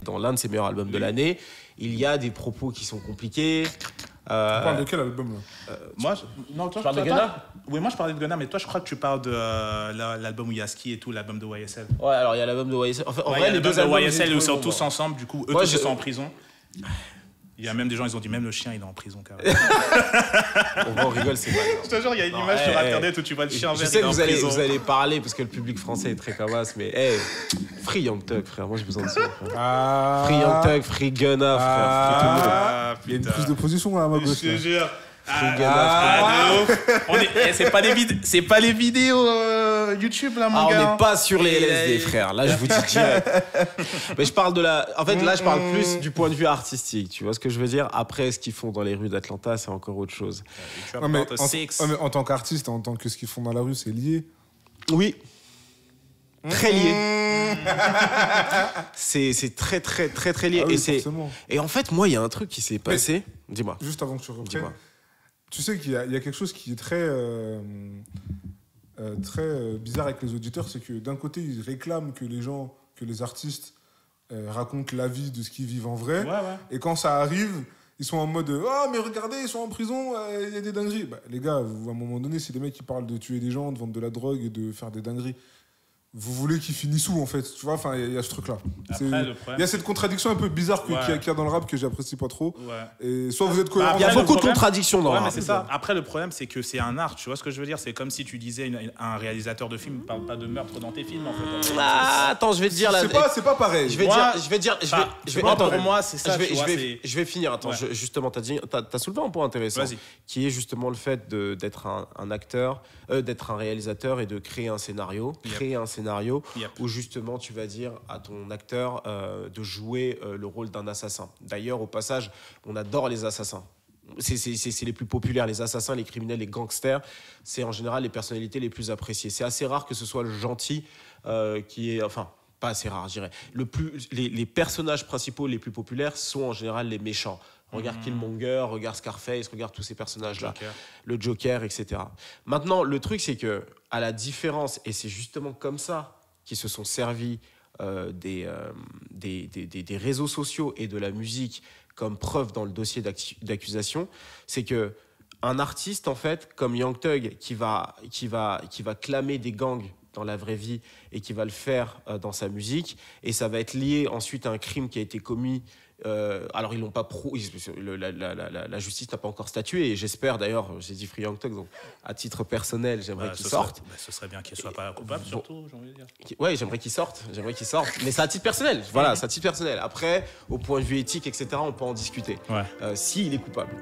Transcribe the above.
dans l'un de ses meilleurs albums de l'année. Il y a des propos qui sont compliqués. Tu parles de quel album là Moi, non, toi, tu parles de Gunna. Oui, moi je parlais de Gunna, mais toi je crois que tu parles de l'album où il y a Ski et tout, l'album de YSL. Ouais, alors il y a l'album de YSL. En vrai, les deux de albums YSL, ils sont bon, tous ensemble, du coup, eux moi, tous ils sont en prison. Il y a même des gens, ils ont dit, même le chien, il est en prison, carrément. on rigole, c'est pas grave. Je te jure, il y a une image sur Internet où tu vois le chien Je vert, sais il est que en prison. vous allez parler parce que le public français est très cavasse, mais free Young Thug, frère. Moi, j'ai besoin de ça, frère. Free Young Thug, free Gunna, frère. Free tout le monde. Il y a une prise de position là à ma gauche. Je te jure. C'est pas les vidéos YouTube là, mon gars. On n'est pas sur les LSD, frère. Là, je vous dis direct. Mais je parle en fait, là, je parle plus du point de vue artistique. Tu vois ce que je veux dire? Après, ce qu'ils font dans les rues d'Atlanta, c'est encore autre chose. Non, mais en tant qu'artiste, en tant que ce qu'ils font dans la rue, c'est lié. Oui. Très lié. C'est très, très, très, très lié. Ah oui, et en fait, moi, il y a un truc qui s'est passé. Dis-moi. Juste avant que tu reprennes. Tu sais qu'il y a quelque chose qui est très bizarre avec les auditeurs, c'est que d'un côté, ils réclament que les artistes racontent la vie de ce qu'ils vivent en vrai. Ouais. Et quand ça arrive, ils sont en mode « Ah, mais regardez, ils sont en prison, il y a des dingueries. » Bah, les gars, à un moment donné, c'est des mecs qui parlent de tuer des gens, de vendre de la drogue et de faire des dingueries. Vous voulez qu'ils finissent où, en fait? Tu vois, enfin, il y a ce truc-là. Il y a cette contradiction un peu bizarre qu'il y a dans le rap que j'apprécie pas trop. Ouais. Et soit vous êtes cohérents. Il y a beaucoup de contradictions dans le rap. Mais c'est ça. Après, le problème, c'est que c'est un art. Tu vois ce que je veux dire? C'est comme si tu disais un réalisateur de film ne parle pas de meurtre dans tes films, en fait. Attends, je vais te dire là. C'est pas pareil. Pour moi, c'est ça. Je vais finir. Attends, justement, t'as soulevé un point intéressant. Qui est justement le fait d'être un acteur, d'être un réalisateur et de créer un scénario. Où justement tu vas dire à ton acteur de jouer le rôle d'un assassin. D'ailleurs, au passage, on adore les assassins. C'est les plus populaires, les assassins, les criminels, les gangsters. C'est en général les personnalités les plus appréciées. C'est assez rare que ce soit le gentil qui est... Enfin, pas assez rare, je dirais. Les personnages principaux les plus populaires sont en général les méchants. Regarde Killmonger, regarde Scarface, regarde tous ces personnages-là. Le Joker, etc. Maintenant, le truc, c'est que, à la différence, et c'est justement comme ça qu'ils se sont servis des réseaux sociaux et de la musique comme preuve dans le dossier d'accusation, c'est que un artiste, en fait, comme Young Thug, qui va clamer des gangs dans la vraie vie et qui va le faire dans sa musique, et ça va être lié ensuite à un crime qui a été commis. Alors ils l'ont pas la justice n'a pas encore statué, et j'espère d'ailleurs, j'ai dit Free Young Thug, donc à titre personnel j'aimerais qu'il sorte. Ce serait bien qu'il soit pas coupable, surtout, j'ai envie de dire. Ouais, j'aimerais qu'il sorte, mais c'est à titre personnel. Voilà, c'est à titre personnel. Après, au point de vue éthique, etc., on peut en discuter. S'il est coupable.